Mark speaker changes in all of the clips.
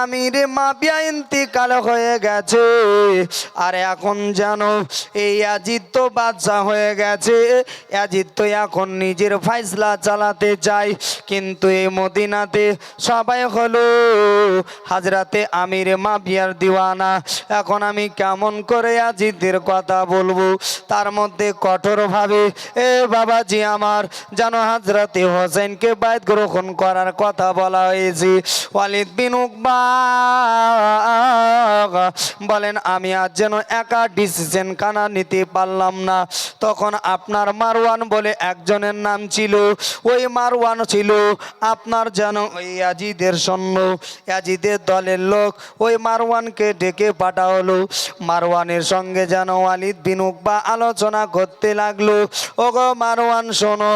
Speaker 1: আমির মাবিয়া ইন্তিকাল হয়ে গেছে, আর এখন জানো এই ইয়াজিদ তো বাদশা হয়ে গেছে। ইয়াজিদ তো এখন নিজের ফাইসলা চালাতে চায়, কিন্তু এই মদিনাতে সবাই হলো হাজরাতে আমির মাবিয়ার দিওয়ানা। এখন আমি কেমন করে ইয়াজিদের কথা বলবো? তার মধ্যে কঠোরভাবে বাবাজি আমার জানো হাজরাতে হোসেনকে বাইত গ্রহণ করার কথা বলা হয়েছে। ওয়ালিদ বিন উকবা বলেন আমি আজ যেন একা ডিসিশন কানা নিতে পারলাম না। তখন আপনার মারওয়ান বলে একজনের নাম ছিল, ওই মারওয়ান ছিল আপনার যেন ওই ইয়াজিদের সৈন্য, ইয়াজিদের দলের লোক। ওই মারওয়ানকে ডেকে পাঠা হলো। মারওয়ানের সঙ্গে যেন ওয়ালিদ বিন উকবা আলোচনা করতে লাগলো। ওগো মারওয়ান শোনো,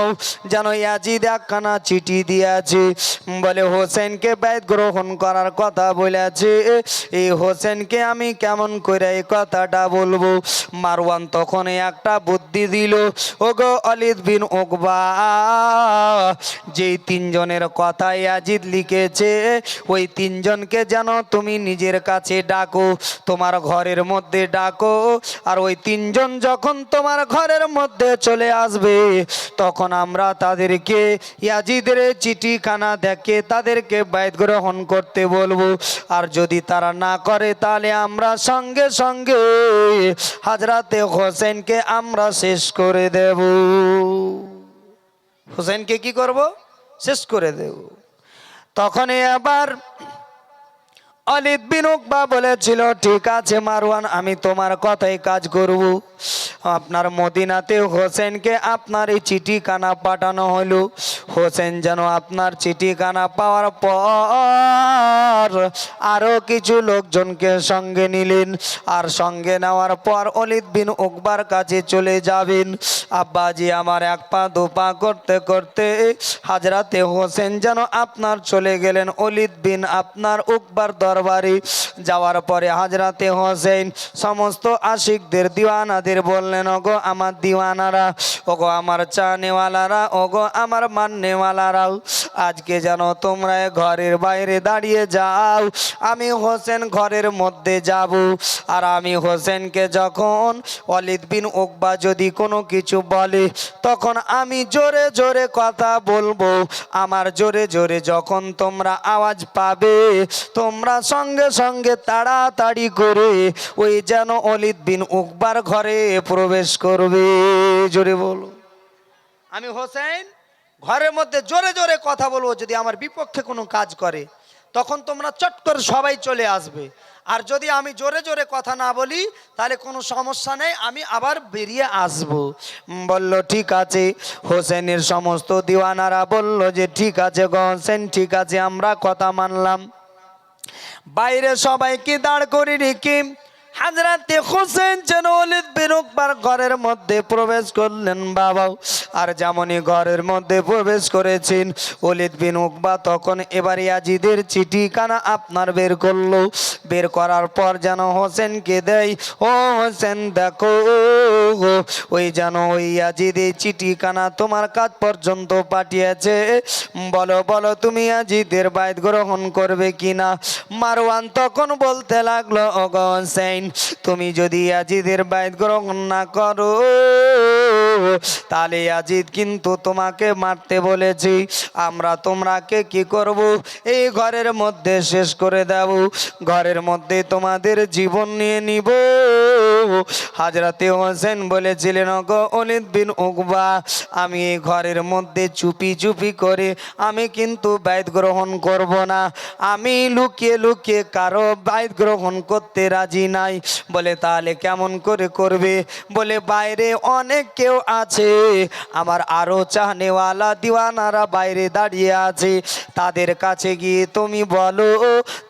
Speaker 1: যেন ইয়াজিদ একখানা চিঠি দিয়েছে, বলে হোসেনকে বাইত গ্রহণ করার কথা বলেছে। এই হোসেনকে আমি কেমন করে এই কথাটা বলবো? মারওয়ান তখন একটা বুদ্ধি দিল, ওগো ওয়ালিদ বিন উকবা, যেই তিনজনের কথা ইয়াজিদ লিখেছে ওই তিনজনকে যেন তুমি নিজের কাছে ডাকো, তোমার ঘরের মধ্যে ডাকো। আর ওই তিনজন যখন তোমার ঘরের মধ্যে চলে আসবে তখন আমরা তাদেরকে ইয়াজিদের চিঠিখানা দেখে তাদেরকে বাইত গ্রহণ করতে বলবো। আর যদি তারা না করে তাহলে আমরা সঙ্গে সঙ্গে হাজরাতে হোসেনকে আমরা শেষ করে দেব। হোসেনকে কি করব? শেষ করে দেব। তখন আবার ওয়ালিদ বিন উকবা বলেছিল, ঠিক আছে মারওয়ান, আমি তোমার কথাই কাজ করব। আপনার মদিনাতে হোসেনকে আপনার এই চিঠিখানা পাঠানো হলো। হোসেন যেন আপনার চিঠিখানা পাওয়ার পর আরো কিছু লোকজনকে সঙ্গে নিলেন। আর সঙ্গে নেওয়ার পর ওয়ালিদ বিন উকবার কাছে চলে যাবেন। আব্বাজি আমার এক পা দু পা করতে করতে হাজরাতে হোসেন যেন আপনার চলে গেলেন ওয়ালিদ বিন আপনার উকবার দরবারে। যাওয়ার পরে হাজরাতে হোসেন সমস্ত আশিকদের দিওয়ানাদের বললেন, ওগো আমার দিওয়ানারা, ওগো আমার চানেওয়ালারা, ওগো আমার মাননেওয়ালারাও, আজকে যেন তোমরা ঘরের বাইরে দাঁড়িয়ে যাও, আমি হোসেন ঘরের মধ্যে যাব। আর আমি হোসেনকে যখন ওয়ালিদ বিন উকবা যদি কোনো কিছু বলে তখন আমি জোরে জোরে কথা বলবো। আমার জোরে জোরে যখন তোমরা আওয়াজ পাবে তোমরা সঙ্গে সঙ্গে তাড়াতাড়ি করে ওই যেন ওয়ালিদ বিন উকবার ঘরে প্রবেশ করবে। জোরে বলো। আমি হোসেন ঘরের মধ্যে জোরে জোরে কথা বলবো, যদি আমার বিপক্ষে কোনো কাজ করে তখন তোমরা চট করে সবাই চলে আসবে। আর যদি আমি জোরে জোরে কথা না বলি তাহলে কোনো সমস্যা নেই, আমি আবার বেরিয়ে আসব। বলল ঠিক আছে। হোসেনের সমস্ত দিওয়ানারা বলল যে ঠিক আছে গো হোসেন, ঠিক আছে, আমরা কথা মানলাম। বাইরে সবাইকে দাঁড় করে রেখে হাজরাতে হোসেন যেন ওয়ালিদ বিন উকবার ঘরের মধ্যে প্রবেশ করলেন বাবা। আর যেমনই ঘরের মধ্যে প্রবেশ করেছেন ওয়ালিদ বিন উকবা তখন এবার ইয়াজিদের চিঠিখানা আপনার বের করলো। বের করার পর যেন হোসেনকে দেয়, ও হোসেন দেখো ওই যেন ওই ইয়াজিদ এই চিঠিখানা তোমার কাছ পর্যন্ত পাঠিয়েছে, বলো বলো তুমি ইয়াজিদের বাইত গ্রহণ করবে কিনা। মারওয়ান তখন বলতে লাগলো, ও গো হোসেন, তুমি যদি ইয়াজিদের বাইত গ্রহণ না করো তাহলে ইয়াজিদ কিন্তু তোমাকে মারতে বলেছি, আমরা তোমরাকে কি করব? এই ঘরের মধ্যে শেষ করে দেব, ঘরের মধ্যে তোমাদের জীবন নিয়ে নিব। হাজরাতে হোসেন বলেছিলেন, ওগো ওয়ালিদ বিন উকবা, আমি এই ঘরের মধ্যে চুপি চুপি করে আমি কিন্তু বাইত গ্রহণ করব না, আমি লুকিয়ে লুকিয়ে কারো বাইত গ্রহণ করতে রাজি নাই। বলে তাহলে কেমন করে করবে? বলে বাইরে অনেক কেউ আছে, আমার আরো চাহনেওয়ালা দিওয়ানারা বাইরে দাঁড়িয়ে আছে, তাদের কাছে গিয়ে তুমি বলো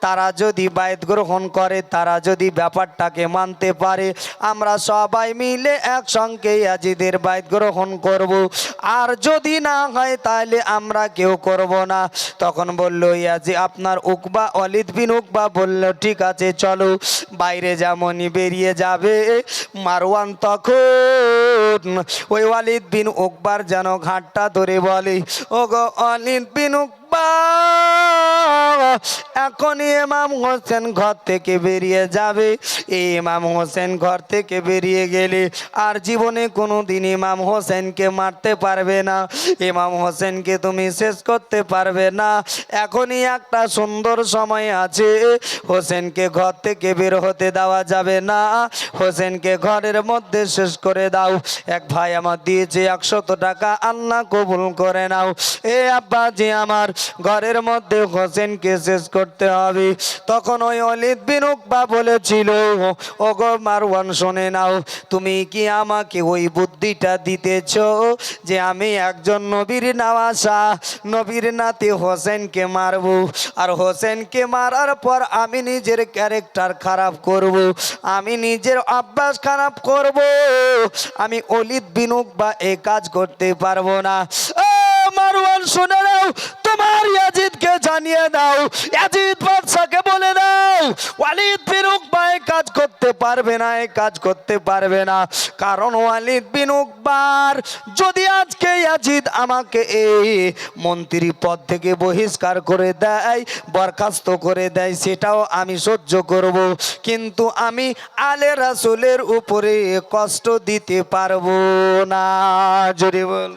Speaker 1: তারা যদি বাইত গ্রহণ করে, তারা যদি ব্যাপারটাকে মানতে পারে, আমরা সবাই মিলে একসঙ্গে ইয়াজিদের বাইত গ্রহণ করব, আর যদি না হয় তাহলে আমরা কেউ করব না। তখন বলল ইয়াজিদ আপনার উকবা ওয়ালিদ বিন উকবা বলল ঠিক আছে চলো। বাইরে যেমনই বেরিয়ে যাবে মারওয়ান তখন ওই ওয়ালিদ বিন উকবার যেন ঘাটটা ধরে বলে, ওগো ওয়ালিদ বিন উকবা, এখনই ইমাম হোসেন ঘর থেকে বেরিয়ে যাবে। এই ইমাম হোসেন ঘর থেকে বেরিয়ে গেলে আর জীবনে কোনো দিন ইমাম হোসেনকে মারতে পারবে না, ইমাম হোসেনকে তুমি শেষ করতে পারবে না। এখনই একটা সুন্দর সময় আছে, হোসেনকে ঘর থেকে বের হতে দেওয়া যাবে না, হোসেনকে ঘরের মধ্যে শেষ করে দাও। এক ভাই আমার দিয়েছে 100 টাকা, আল্লাহ কবুল করে নাও। এ আব্বাজি আমার, ঘরের মধ্যে হোসেনকে শেষ করতে হবে। তখন ওই ওয়ালিদ বিন উকবা বলেছিল, ওগো মারওয়ান শুনে নাও, তুমি কি আমাকে ওই বুদ্ধিটা দিতেছ যে আমি একজন নবীর নওয়াসা, নবীর নাতি হোসেনকে মারব, আর হোসেনকে মারার পর আমি নিজের ক্যারেক্টার খারাপ করব, আমি নিজের অভ্যাস খারাপ করব, আমি ওয়ালিদ বিন উকবা এই কাজ করতে পারবো না। মারওয়ান শুনে নাও, তোমার ইয়াজিদকে জানিয়ে দাও, ইয়াজিদ বাদশাকে বলে দাও ওয়ালিদ বিন উকবা এই কাজ করতে পারবে না, এই কাজ করতে পারবে না। কারণ ওয়ালিদ বিন উকবার যদি আজকে ইয়াজিদ আমাকে এই মন্ত্রী পদ থেকে বহিষ্কার করে দেয়, বরখাস্ত করে দেয়, সেটাও আমি সহ্য করব, কিন্তু আমি আলে রাসূলের উপরে কষ্ট দিতে পারবো না। জোরে বল,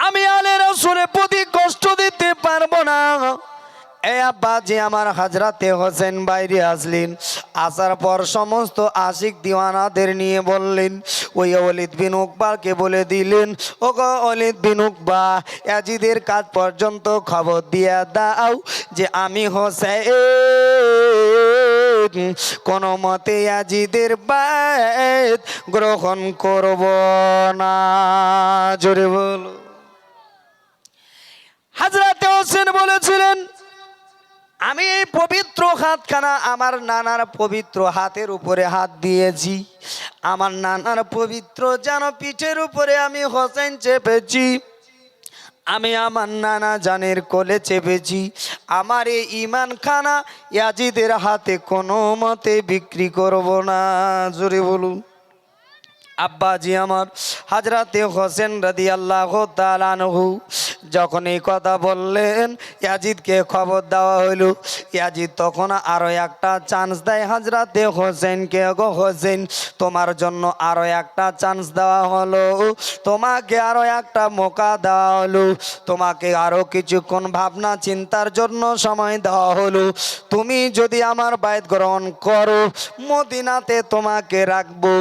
Speaker 1: আমি আলে রাসূলের প্রতি কষ্ট দিতে পারবো না। এ আব্বাজি আমার, হযরতে হোসেন বাইরে আসলেন, আসার পর সমস্ত আশিক দিওয়ানাদের নিয়ে বললেন, ওই ওয়ালিদ বিন উকবাকে বলে দিলেন, ওগো ওয়ালিদ বিন উকবা, ইয়াজিদের কাজ পর্যন্ত খবর দিয়ে দাও যে আমি হোসেন কোনো মতে ইয়াজিদের বাইত গ্রহণ করব না। জোরে বলো। হযরতে হোসেন বলেছিলেন, আমি এই পবিত্র হাতখানা আমার নানার পবিত্র হাতের উপরে হাত দিয়েছি, আমার নানার পবিত্র যেন পিঠের উপরে আমি হোসেন চেপেছি, আমি আমার নানা জানের কোলে চেপেছি, আমার এই ঈমান খানা ইয়াজিদের হাতে কোনো মতে বিক্রি করব না। জোরে বলুন। আব্বাজি আমার, হযরতে হোসেন রাদিয়াল্লাহু তাআলা আনহু যখন এই কথা বললেন, ইয়াজিদকে খবর দেওয়া হইল। ইয়াজিদ তখন আরো একটা চান্স দেয় হযরতে হোসেনকে, গো হোসেন তোমার জন্য আরো একটা চান্স দেওয়া হলো, তোমাকে আরো একটা মৌকা দেওয়া হলো, তোমাকে আরো কিছুক্ষণ ভাবনা চিন্তার জন্য সময় দেওয়া হলো। তুমি যদি আমার বায়াত গ্রহণ করো, মদিনাতে তোমাকে রাখবো,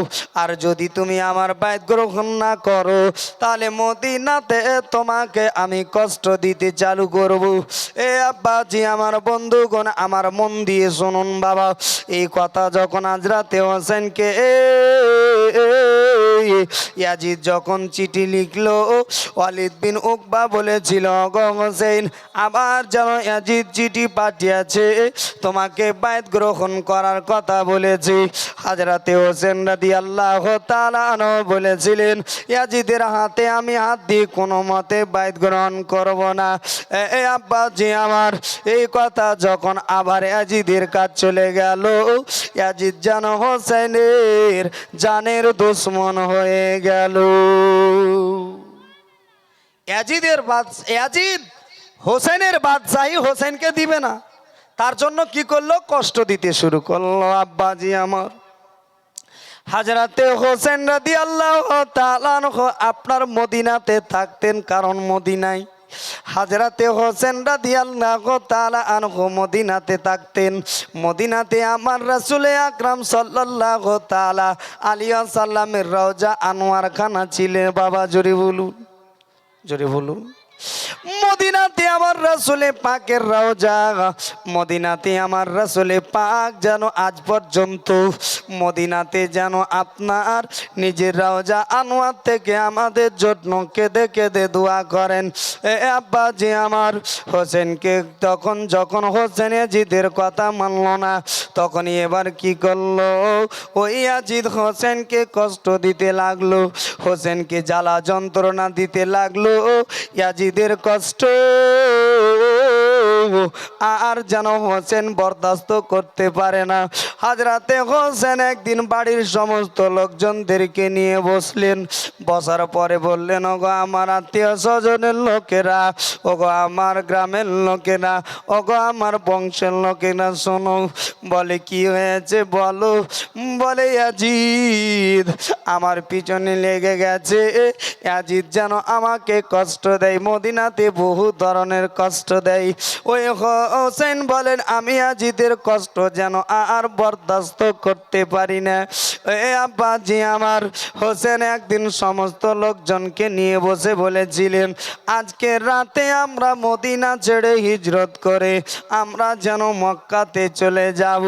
Speaker 1: আর যদি তুমি আমার বায়াত গ্রহণ না করো, তাহলে মদিনাতে তোমাকে আমি কষ্ট দিতে চালু করব। এ আব্বাজি আমার, বন্ধুগণ আমার, মন দিয়ে শুনুন বাবা, এই কথা যখন হযরতে হোসেনকে ইয়াজিদ যখন চিঠি লিখলো, ওয়ালিদ বিন উকবা বলেছিল, গো হোসেন আবার যেন ইয়াজিদ চিঠি পাঠিয়েছে, তোমাকে বায়াত গ্রহণ করার কথা বলেছে। হযরতে হোসেন রাদিয়াল্লাহু তাআলা আনহু বলেছিলেন, ইয়াজিদের হাতে আমি হাত দিয়ে কোনো মতে বায়াত গ্রহণ করব না। এ আব্বাজি আমার, এই কথা যখন আবার ইয়াজিদের কাজ চলে গেল, ইয়াজিদ যেন হোসেনের জানের দুশমন হয়ে গেল। ইয়াজিদ হোসেনের বাদশাহী হোসেনকে দিবে না, তার জন্য কি করলো, কষ্ট দিতে শুরু করলো। আব্বাজি আমার, হযরতে হোসেন রাদিয়াল্লাহু তাআলা আনহু আপনার মদিনাতে থাকতেন, কারণ মদিনায় হযরতে হোসেন রাদিয়াল্লাহু তাআলা আনহু মদিনাতে থাকতেন। মদিনাতে আমার রাসূল আকরাম সাল্লাল্লাহু তাআলা আলাইহি ওয়াসাল্লামের রওজা আনোয়ার খানা ছিলেন। বাবা জোরে বলুন, জোরে বলুন। মদিনাতে আমার রাসূলে পাকের রওজা, মদিনাতে আমার রাসূলে পাক যেন আজ পর্যন্ত মদিনাতে যেন আপনার নিজের রওজা আনোয়ার থেকে আমাদের জন্য কেঁদে কেঁদে দোয়া করেন। এ আব্বাজি আমার, হোসেনকে তখন যখন হোসেন ইয়াজিদের কথা মানল না, তখনই এবার কি করলো, ওই ইয়াজিদ হোসেনকে কষ্ট দিতে লাগলো, হোসেনকে জ্বালা যন্ত্রণা দিতে লাগলো। ইয়াজিদের কষ্ট আর যেন হোসেন বরদাস্ত করতে পারে না। হযরতে হোসেন একদিন বাড়ির সমস্ত লোকজনদেরকে নিয়ে বসলেন। বসার পরে বললেন, ওগো আমার আত্মীয় স্বজনের লোকেরা, ওগো আমার গ্রামের লোকেরা, ওগো আমার বংশের লোকেরা, শোনো। বলে কি হয়েছে বলো? বলে ইয়াজিদ আমার পিছনে লেগে গেছে। ইয়াজিদ যেন আমাকে কষ্ট দেয়, মদিনাতে বহু ধরনের কষ্ট দেয়। ওই হোসেন বলেন, আমি ইয়াজিদের কষ্ট যেন আর বরদাস্ত করতে পারি না। এ আব্বাজি আমার। হোসেন একদিন সমস্ত লোকজনকে নিয়ে বসে বলেছিলেন, আজকে রাতে আমরা মদিনা ছেড়ে হিজরত করে আমরা যেন মক্কাতে চলে যাব।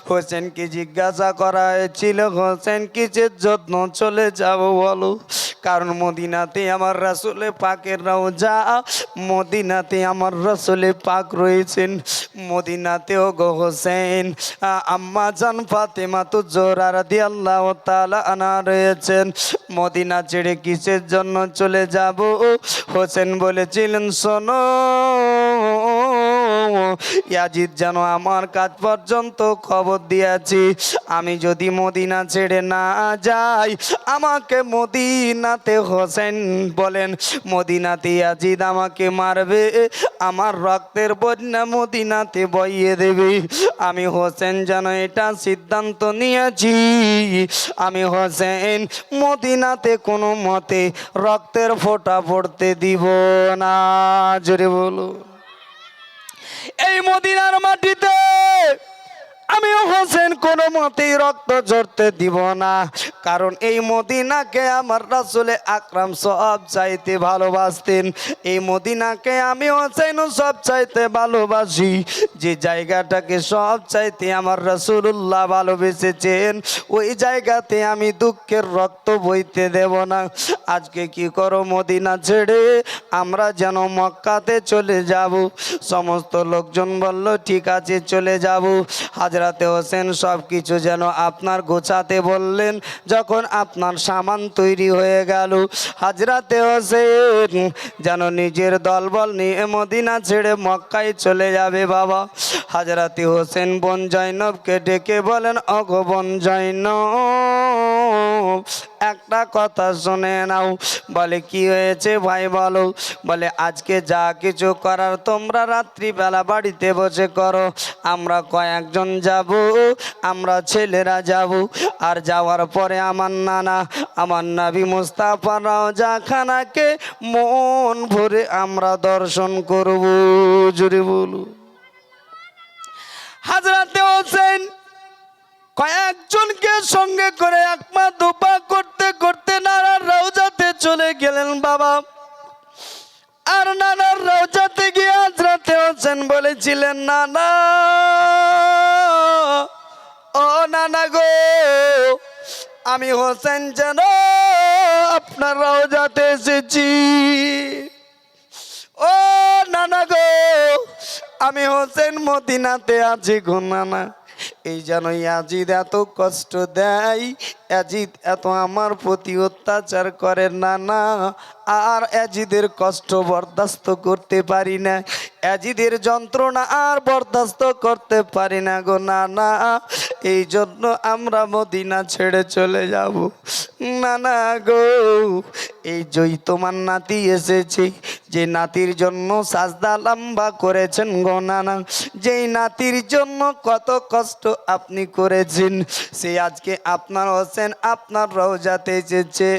Speaker 1: হোসেনকে জিজ্ঞাসা করা হয়েছিল, হোসেন কিসের জন্য চলে যাব বলো? কারণ মদিনাতে আমার রাসূলে পাকের রওজা, মদিনাতে আমার রাসূলে পাক রয়েছেন। মদিনাতেও গো হোসেন আম্মা জান ফাতেমা তো জোহরা রাদিয়াল্লাহু তাআলা আনহা রয়েছেন। মদিনা ছেড়ে কিসের জন্য চলে যাব? হোসেন বলেছিলেন, শোনো, ইয়াজিদ যেন আমার কাছ পর্যন্ত খবর দিয়েছি, আমি যদি মদিনা ছেড়ে না যাই আমাকে মদিনাতে, হোসেন বলেন, মদিনাতে ইয়াজিদ আমাকে মারবে, আমার রক্তের বন্যা মদিনাতে বইয়ে দেবে। আমি হোসেন যেন এটা সিদ্ধান্ত নিয়েছি, আমি হোসেন মদিনাতে কোনো মতে রক্তের ফোঁটা পড়তে দিব না। জোরে বলো। এই মদিনার মাটিতে আমি হোসেন কোনো মতেই রক্ত ঝরতে দিব না। কারণ এই মদিনাকে আমার রাসূলে আকরাম সব চাইতে ভালোবাসতেন। এই মদিনাকে আমি হোসেন সব চাইতে ভালোবাসি। যে জায়গাটাকে সব চাইতে আমার রাসূলুল্লাহ ভালোবেসেছেন, ওই জায়গাতে আমি দুঃখের রক্ত বইতে দেব না। আজকে কি করো, মদিনা ছেড়ে আমরা যেন মক্কাতে চলে যাব। সমস্ত লোকজন বলল, ঠিক আছে চলে যাব। হযরতে হোসেন সব কিছু যেন আপনার গোছাতে বললেন। যখন আপনার সামান তৈরি হয়ে গেল, হযরতে হোসেন যেন নিজের দলবল নিয়ে মদিনা ছেড়ে মক্কায় চলে যাবে। বাবা হযরতে হোসেন বোন জয়নবকে ডেকে বলেন, ওগো বোন জয়নব, একটা কথা শুনে নাও। বলে কি হয়েছে ভাই বলো? বলে আজকে যা কিছু করার তোমরা রাত্রিবেলা বাড়িতে বসে করো, আমরা কয়েকজন যাব, আমরা ছেলেরা যাব। আর যাওয়ার পরে আমার নানা, আমার নবী মুস্তাফা রওজা খানাকে মন ভরে আমরা দর্শন করব। জোরে বলো। হযরতে হোসেন কয়েকজনকে সঙ্গে করে এক পা দুপা করতে করতে নানার রওজাতে চলে গেলেন। বাবা আর নানার রওজাতে গিয়ে হযরতে হোসেন বলেছিলেন, নানা, ও নানা গো, আমি হোসেন যেন আপনার রওজাতে এসেছি। ও নানা গো, আমি হোসেন মদিনাতে আছি গো নানা। এই যেন ইয়াজিদ এত কষ্ট দেয়, ইয়াজিদ এত আমার প্রতি অত্যাচার করে নানা, আর ইয়াজিদের কষ্ট বরদাস্ত করতে পারি না, ইয়াজিদের যন্ত্রণা আর বরদাস্ত করতে পারি না গো নানা। এই জন্য আমরা মদিনা ছেড়ে চলে যাব নানা গো। এই জয় তোমার নাতি এসেছে, যে নাতির জন্য সাজদা লম্বা করেছেন গো নানা, যেই নাতির জন্য কত কষ্ট আপনি করেছেন, সে আজকে আপনার হোসেন আপনার রওজাতে এসেছে।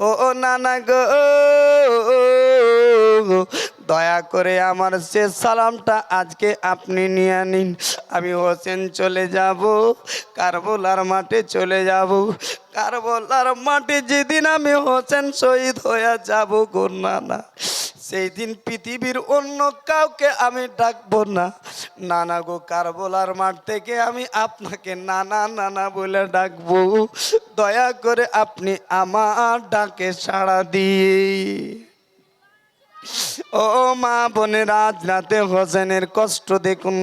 Speaker 1: ও নানা গো, দয়া করে আমার শেষ সালামটা আজকে আপনি নিয়ে নিন। আমি হোসেন চলে যাব, কারবালার মাঠে চলে যাব। কারবালার মাঠে যেদিন আমি হোসেন শহীদ হয়ে যাব গো নানা, সেই দিন পৃথিবীর অন্য কাউকে আমি ডাকবো না নানা গো। কারবালার মাঠ থেকে আমি আপনাকে নানা নানা বলে ডাকবো। দয়া করে আপনি আমার ডাকে সাড়া দিয়ে। ও মা বোনেরা, আজ রাতে হোসেনের কষ্ট দেখুন।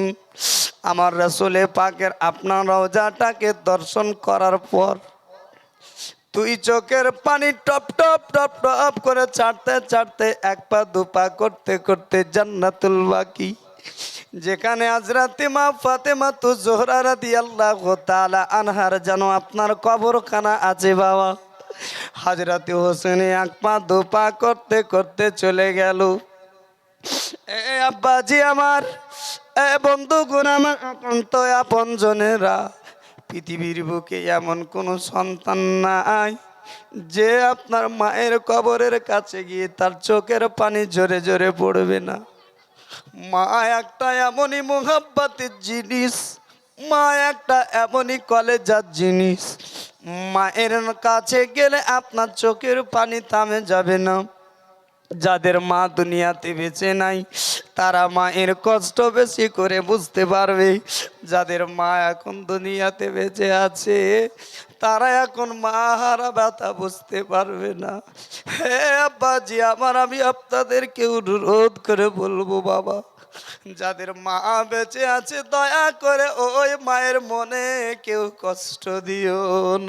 Speaker 1: আমার রাসূলে পাকের আপনার রওজাটাকে দর্শন করার পর তুই চোখের পানি টপ টপ টপ টপ করে ছাড়তে ছাড়তে এক পা দুপা করতে করতে জান্নাতুল বাকি যেখানে হযরত মা ফাতেমা তু জোহরা রাদিয়াল্লাহু তাআলা আনহার যেন আপনার কবরখানা আছে বাবা। হযরত হোসেন এক পা দু পা করতে করতে চলে গেল। এ আব্বাজি আমার, এ বন্ধুগণ আমার, একান্ত আপনজনেরা, পৃথিবীর বুকে এমন কোনো সন্তান নাই যে আপনার মায়ের কবরের কাছে গিয়ে তার চোখের পানি জোরে জোরে পড়বে না। মা একটা এমনই মোহাব্বতের জিনিস, মা একটা এমনই কলেজার জিনিস। মায়ের কাছে গেলে আপনার চোখের পানি থামে যাবে না। যাদের মা দুনিয়াতে বেঁচে নাই তারা মায়ের কষ্ট বেশি করে বুঝতে পারবে। যাদের মা এখন দুনিয়াতে বেঁচে আছে তারা এখন মা হারা ব্যথা বুঝতে পারবে না। হে আব্বাজি আমার, আমি আপনাদেরকে অনুরোধ করে বলবো বাবা, যাদের মা বেঁচে আছে দয়া করে ওই মায়ের মনে কেউ কষ্ট দিও না।